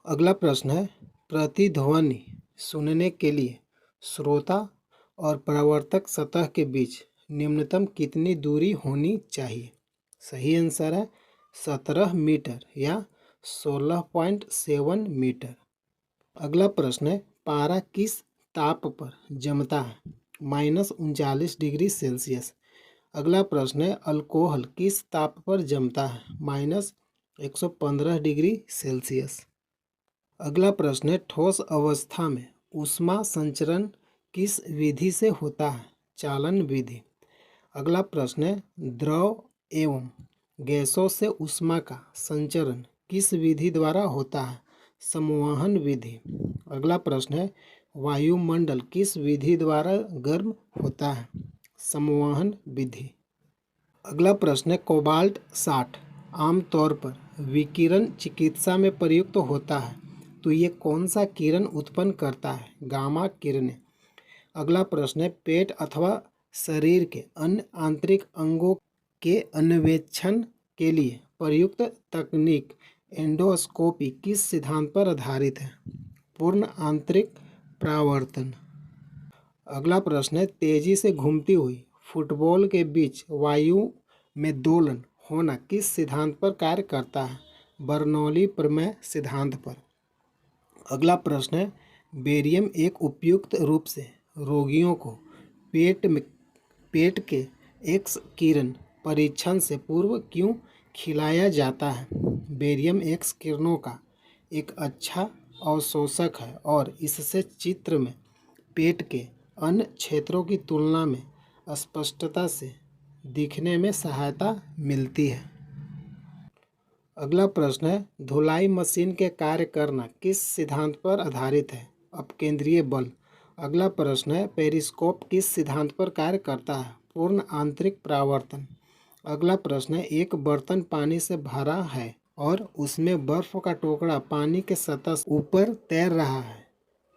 अगला प्रश्न है, प्रतिध्वनि सुनने के लिए श्रोता और परावर्तक सतह के बीच निम्नतम कितनी दूरी होनी चाहिए? सही आंसर है 17 मीटर या 16.7 मीटर। अगला प्रश्न है, पारा किस ताप पर जमता है? -39 डिग्री सेल्सियस। अगला प्रश्न है, अल्कोहल किस ताप पर जमता है? -115 डिग्री सेल्सियस। अगला प्रश्न है, ठोस अवस्था में ऊष्मा संचरण किस विधि से होता है? चालन विधि। अगला प्रश्न है, द्रव एवं गैसों से ऊष्मा का संचरण किस विधि द्वारा होता है? संवहन विधि। अगला प्रश्न है, वायुमंडल किस विधि द्वारा गर्म होता है? संवहन विधि। अगला प्रश्न है, कोबाल्ट 60 आमतौर पर विकिरण चिकित्सा में प्रयुक्त होता है, तो ये कौन सा किरण उत्पन्न करता है? गामा किरणें। अगला प्रश्न है, पेट अथवा शरीर के अन्य आंतरिक अंगों के अन्वेषण के लिए प्रयुक्त तकनीक एंडोस्कोपी किस सिद्धांत पर आधारित है? पूर्ण आंतरिक परावर्तन। अगला प्रश्न है, तेजी से घूमती हुई फुटबॉल के बीच वायु में दोलन होना किस सिद्धांत पर कार्य करता है? बर्नौली प्रमेय सिद्धांत पर। अगला प्रश्न है, बेरियम एक उपयुक्त रूप से रोगियों को पेट के एक्स किरण परीक्षण से पूर्व क्यों खिलाया जाता है? बेरियम एक्स किरणों का एक अच्छा अवशोषक है और इससे चित्र में पेट के अन्य क्षेत्रों की तुलना में स्पष्टता से दिखने में सहायता मिलती है। अगला प्रश्न है, धुलाई मशीन के कार्य करना किस सिद्धांत पर आधारित है? अपकेंद्रीय बल। अगला प्रश्न है, पेरिस्कोप किस सिद्धांत पर कार्य करता है? पूर्ण आंतरिक परावर्तन। अगला प्रश्न है, एक बर्तन पानी से भरा है और उसमें बर्फ का टुकड़ा पानी के सतह से ऊपर तैर रहा है।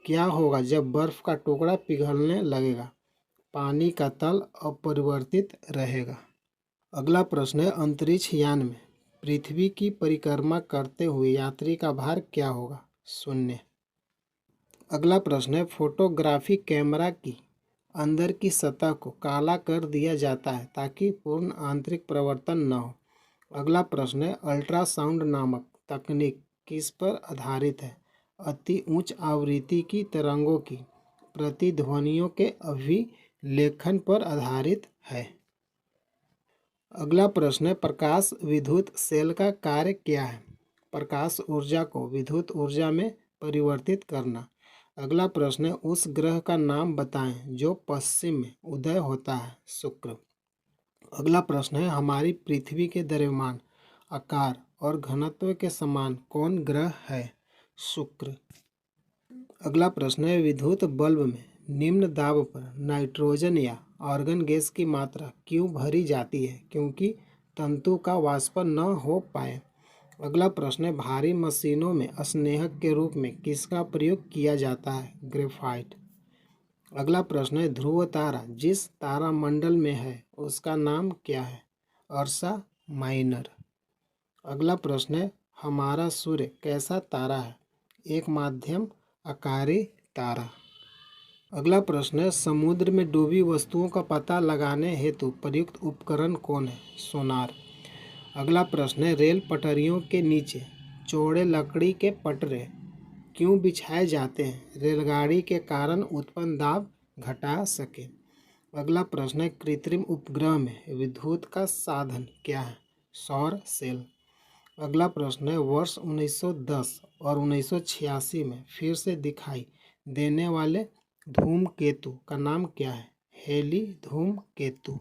क्या होगा जब बर्फ का टुकड़ा पिघलने लगेगा? पानी का तल अपरिवर्तित रहेगा। अगला प्रश्न है, अंतरिक्ष यान में पृथ्वी की परिक्रमा करते हुए यात्री का भार क्या होगा? 0। अगला प्रश्न है, फोटोग्राफी कैमरा की अंदर की सतह को काला कर दिया जाता है ताकि पूर्ण आंतरिक परावर्तन न हो। अगला प्रश्न है, अल्ट्रासाउंड नामक तकनीक किस पर आधारित है? अति उच्च आवृत्ति की तरंगों की प्रतिध्वनियों के अभिलेखन पर आधारित है। अगला प्रश्न है, प्रकाश विद्युत सेल का कार्य क्या है? प्रकाश ऊर्जा को विद्युत ऊर्जा में परिवर्तित करना। अगला प्रश्न है, उस ग्रह का नाम बताएं जो पश्चिम में उदय होता है। शुक्र। अगला प्रश्न है, हमारी पृथ्वी के द्रव्यमान, आकार और घनत्व के समान कौन ग्रह है? शुक्र। अगला प्रश्न है, विद्युत बल्ब में निम्न दाब पर नाइट्रोजन या आर्गन गैस की मात्रा क्यों भरी जाती है? क्योंकि तंतु का वाष्पन न हो पाए। अगला प्रश्न है, भारी मशीनों में स्नेहक के रूप में किसका प्रयोग किया जाता है? ग्रेफाइट। अगला प्रश्न है, ध्रुव तारा जिस तारामंडल में है उसका नाम क्या है? अर्सा माइनर। अगला प्रश्न है, हमारा सूर्य कैसा तारा है? एक माध्यम आकारी तारा। अगला प्रश्न है, समुद्र में डूबी वस्तुओं का पता लगाने हेतु प्रयुक्त उपकरण कौन है? सोनार। अगला प्रश्न है, रेल पटरियों के नीचे चौड़े लकड़ी के पटरे क्यों बिछाए जाते हैं? रेलगाड़ी के कारण उत्पन्न दाब घटा सके। अगला प्रश्न है, कृत्रिम उपग्रह में विद्युत का साधन क्या है? सौर सेल। अगला प्रश्न है, वर्ष 1910 और 1986 में फिर से दिखाई देने वाले धूमकेतु का नाम क्या है? हेली धूमकेतु।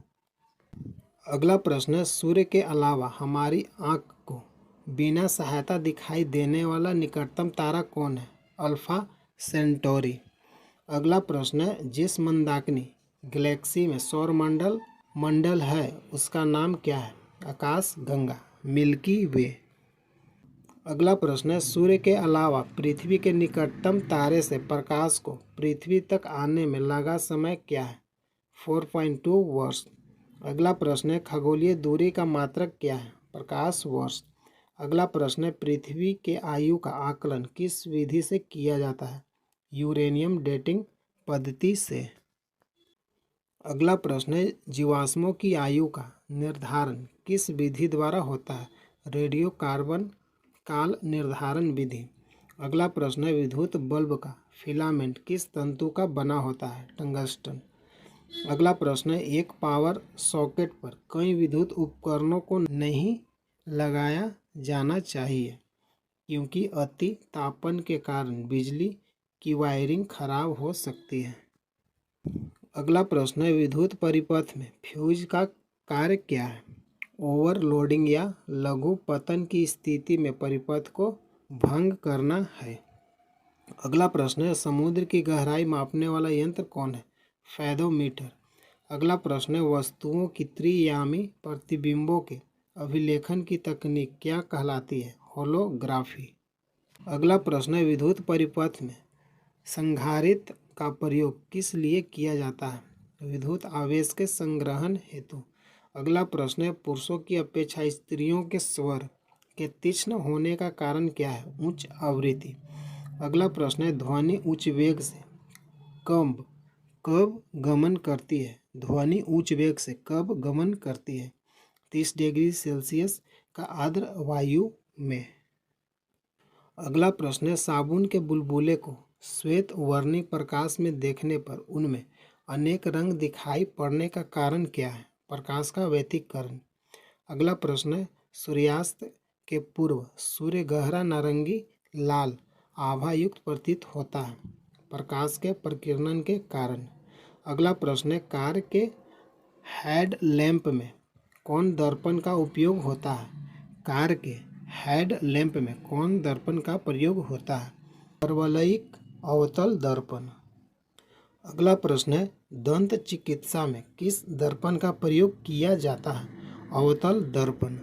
अगला प्रश्न है, सूर्य के अलावा हमारी आँख को बिना सहायता दिखाई देने वाला निकटतम तारा कौन है? Alpha Centauri. अगला प्रश्न है, जिस मंदाकिनी गैलेक्सी में सौरमंडल है उसका नाम क्या है? आकाश गंगा, मिल्की वे। अगला प्रश्न है, सूर्य के अलावा पृथ्वी के निकटतम तारे से प्रकाश को पृथ्वी तक आने में लगा समय क्या है? 4.2 वर्ष। अगला प्रश्न है, खगोलीय दूरी का मात्रक क्या है? प्रकाश वर्ष। अगला प्रश्न है पृथ्वी के आयु का आकलन किस विधि से किया जाता है? यूरेनियम डेटिंग पद्धति से। अगला प्रश्न है जीवाश्मों की आयु का निर्धारण किस विधि द्वारा होता है? रेडियो कार्बन काल निर्धारण विधि। अगला प्रश्न है विद्युत बल्ब का फिलामेंट किस तंतु का बना होता है? टंगस्टन। अगला प्रश्न है एक पावर सॉकेट पर कई विद्युत उपकरणों को नहीं लगाया जाना चाहिए क्योंकि अति तापन के कारण बिजली की वायरिंग खराब हो सकती है। अगला प्रश्न है विद्युत परिपथ में फ्यूज का कार्य क्या है? ओवरलोडिंग या लघु पतन की स्थिति में परिपथ को भंग करना है। अगला प्रश्न है समुद्र की गहराई मापने वाला यंत्र कौन है? फैथोमीटर। अगला प्रश्न है वस्तुओं की त्रियामी प्रतिबिंबों के अभिलेखन की तकनीक क्या कहलाती है? होलोग्राफी। अगला प्रश्न है विद्युत परिपथ में संधारित्र का प्रयोग किस लिए किया जाता है? विद्युत आवेश के संग्रहण हेतु। अगला प्रश्न है पुरुषों की अपेक्षा स्त्रियों के स्वर के तीक्ष्ण होने का कारण क्या है? उच्च आवृत्ति। अगला प्रश्न है ध्वनि उच्च वेग से कब गमन करती है? ध्वनि उच्च वेग से कब गमन करती है? 30 डिग्री सेल्सियस का आर्द्र वायु में। अगला प्रश्न है साबुन के बुलबुले को श्वेत वर्णी प्रकाश में देखने पर उनमें अनेक रंग दिखाई पड़ने का कारण क्या है? प्रकाश का व्यतिकरण। अगला प्रश्न है सूर्यास्त के पूर्व सूर्य गहरा नारंगी लाल आभा युक्त प्रतीत होता है प्रकाश के प्रकीर्णन के कारण। अगला प्रश्न है कार के हेडलैम्प में कौन दर्पण का उपयोग होता है? कार के हेडलैम्प में कौन दर्पण का प्रयोग होता है? परवलयिक अवतल दर्पण। अगला प्रश्न है दंत चिकित्सा में किस दर्पण का प्रयोग किया जाता है? अवतल दर्पण।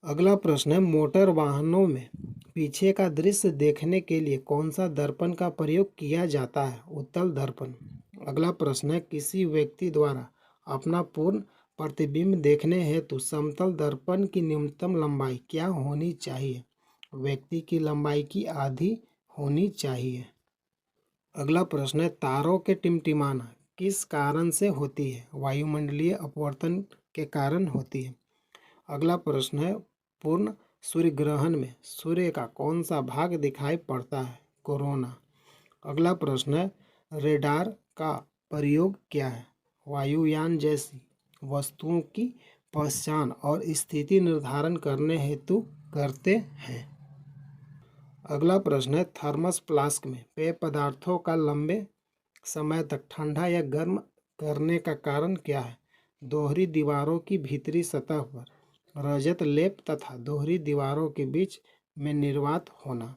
अगला प्रश्न है मोटर वाहनों में पीछे का दृश्य देखने के लिए कौन सा दर्पण का प्रयोग किया जाता है? उत्तल दर्पण। अगला प्रश्न है किसी व्यक्ति द्वारा अपना पूर्ण प्रतिबिंब देखने हेतु समतल दर्पण की न्यूनतम लंबाई क्या होनी चाहिए? व्यक्ति की लंबाई की आधी होनी चाहिए। अगला प्रश्न है तारों के टिमटिमाना किस कारण से होती है? वायुमंडलीय अपवर्तन के कारण होती है। अगला प्रश्न है पूर्ण सूर्य ग्रहण में सूर्य का कौन सा भाग दिखाई पड़ता है? कोरोना। अगला प्रश्न है रेडार का प्रयोग क्या है? वायुयान जैसी वस्तुओं की पहचान और स्थिति निर्धारण करने हेतु करते हैं। अगला प्रश्न है थर्मस फ्लास्क में पेय पदार्थों का लंबे समय तक ठंडा या गर्म करने का कारण क्या है? दोहरी दीवारों की भीतरी सतह पर रजत लेप तथा दोहरी दीवारों के बीच में निर्वात होना।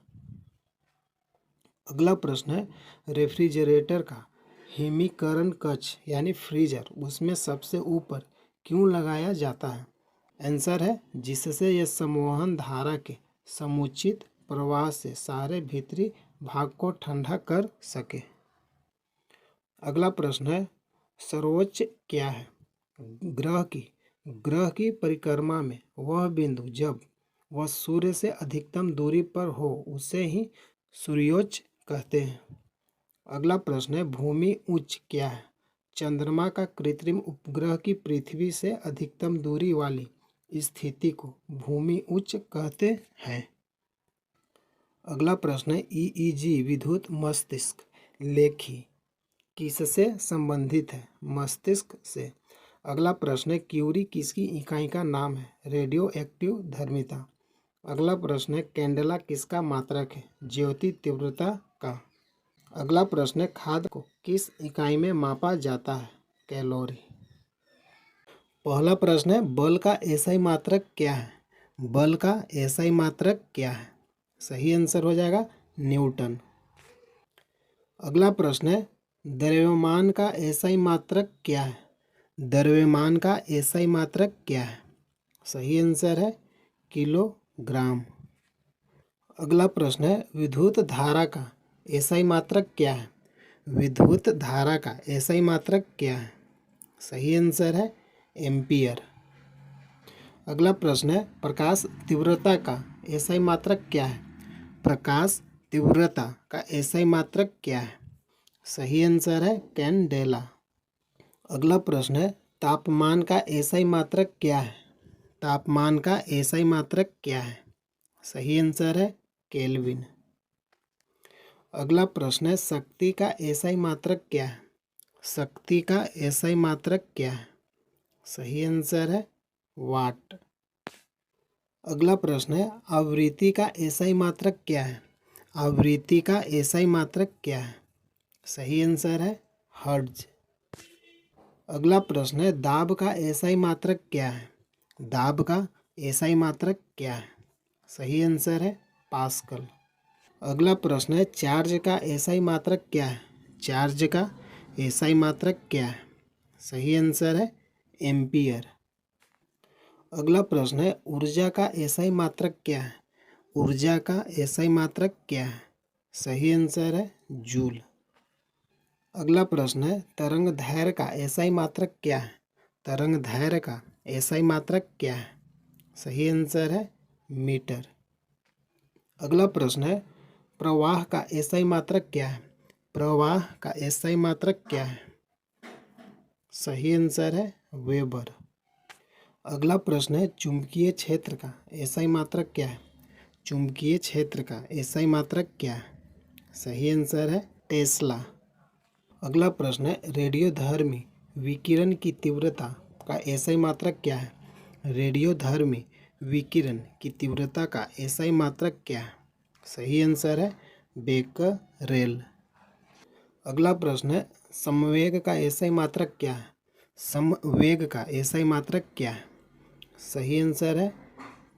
अगला प्रश्न है रेफ्रिजरेटर का हिमीकरण कक्ष यानी फ्रीजर उसमें सबसे ऊपर क्यों लगाया जाता है? आंसर है जिससे यह संवहन धारा के समुचित प्रवाह से सारे भीतरी भाग को ठंडा कर सके। अगला प्रश्न है सर्वोच्च क्या है? ग्रह की परिक्रमा में वह बिंदु जब वह सूर्य से अधिकतम दूरी पर हो उसे ही सूर्योच्च कहते हैं। अगला प्रश्न है भूमि उच्च क्या है? चंद्रमा का कृत्रिम उपग्रह की पृथ्वी से अधिकतम दूरी वाली स्थिति को भूमि उच्च कहते हैं। अगला प्रश्न है ईईजी विद्युत मस्तिष्क लेखी किससे संबंधित है? मस्तिष्क से। अगला प्रश्न है क्यूरी किसकी इकाई का नाम है? रेडियो एक्टिव धर्मिता। अगला प्रश्न है कैंडेला किसका मात्रक है? ज्योति तीव्रता का। अगला प्रश्न है खाद्य को किस इकाई में मापा जाता है? कैलोरी। पहला प्रश्न है बल का एसआई मात्रक क्या है? बल का एसआई मात्रक क्या है? सही आंसर हो जाएगा न्यूटन। अगला प्रश्न है द्रव्यमान का एसआई मात्रक क्या है? द्रव्यमान का एसआई मात्रक क्या है? सही आंसर है किलोग्राम। अगला प्रश्न है विद्युत धारा का एसआई मात्रक क्या है? विद्युत धारा का एसआई मात्रक क्या है? सही आंसर है एम्पियर। अगला प्रश्न है प्रकाश तीव्रता का एसआई मात्रक क्या है? प्रकाश तीव्रता का एसआई मात्रक क्या है? सही आंसर है कैंडेला। अगला प्रश्न है तापमान का एसआई मात्रक क्या है? तापमान का एसआई मात्रक क्या है? सही आंसर है केल्विन। अगला प्रश्न है शक्ति का एसआई मात्रक क्या है? शक्ति का एसआई मात्रक क्या है? सही आंसर है वाट। अगला प्रश्न है आवृत्ति का एसआई मात्रक क्या है? आवृत्ति का एसआई मात्रक क्या है? सही आंसर है हर्ट्ज। अगला प्रश्न है दाब का एसआई मात्रक क्या है? दाब का एसआई मात्रक क्या है? सही आंसर है पास्कल। अगला प्रश्न है चार्ज का एसआई मात्रक क्या है? चार्ज का एसआई मात्रक क्या है? सही आंसर है एम्पियर। अगला प्रश्न है ऊर्जा का एसआई मात्रक क्या है? ऊर्जा का एसआई मात्रक क्या है? सही आंसर है जूल। अगला प्रश्न है तरंग दैर्घ्य का एसआई मात्रक क्या है? तरंग दैर्घ्य का एसआई मात्रक क्या है? सही आंसर है मीटर। अगला प्रश्न है प्रवाह का एसआई मात्रक क्या है? प्रवाह का एसआई मात्रक क्या है? सही आंसर है वेबर। अगला प्रश्न है चुंबकीय क्षेत्र का एसआई मात्रक क्या है? चुंबकीय क्षेत्र का एसआई मात्रक क्या है? सही आंसर है टेस्ला। अगला प्रश्न है रेडियोधर्मी विकिरण की तीव्रता का एसआई मात्रक क्या है? रेडियोधर्मी विकिरण की तीव्रता का एसआई मात्रक क्या है? सही आंसर है बेकरेल। अगला प्रश्न है समवेग का एसआई मात्रक क्या है? समवेग का एसआई मात्रक क्या है? सही आंसर है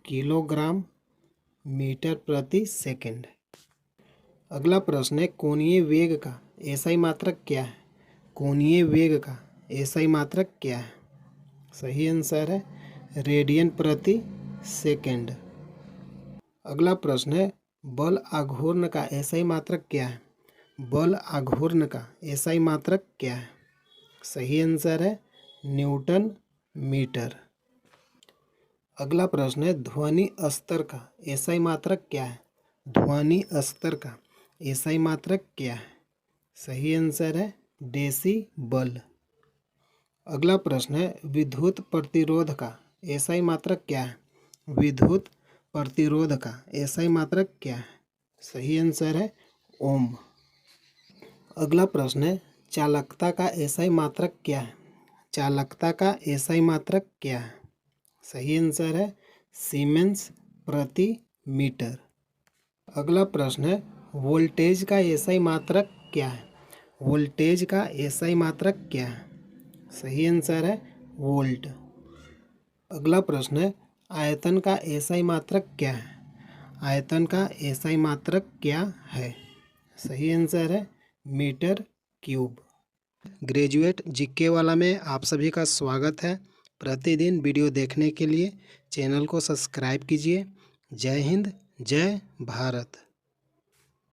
किलोग्राम मीटर प्रति सेकंड। अगला प्रश्न है कोणीय वेग का एसआई मात्रक क्या है? कोणीय वेग का एसआई मात्रक क्या है? सही आंसर है रेडियन प्रति सेकंड। अगला प्रश्न है बल आघूर्ण का एसआई मात्रक क्या है? बल आघूर्ण का एसआई मात्रक क्या है? सही आंसर है न्यूटन मीटर। अगला प्रश्न है ध्वनि स्तर का एसआई मात्रक क्या है? ध्वनि स्तर का एसआई मात्रक क्या है? सही आंसर है डेसिबल। अगला प्रश्न है विद्युत प्रतिरोध का एसआई मात्रक क्या है? विद्युत प्रतिरोध का एसआई मात्रक क्या है? सही आंसर है ओम। अगला प्रश्न है चालकता का एसआई मात्रक क्या है? चालकता का एसआई मात्रक क्या है? सही आंसर है सीमेंस प्रति मीटर। अगला प्रश्न है वोल्टेज का एसआई मात्रक क्या है? वोल्टेज का एसआई मात्रक क्या है? सही आंसर है वोल्ट। अगला प्रश्न है आयतन का एसआई मात्रक क्या है? आयतन का एसआई मात्रक क्या है? सही आंसर है मीटर क्यूब। ग्रेजुएट जीके वाला में आप सभी का स्वागत है। प्रतिदिन वीडियो देखने के लिए चैनल को सब्सक्राइब कीजिए। जय हिंद, जय भारत।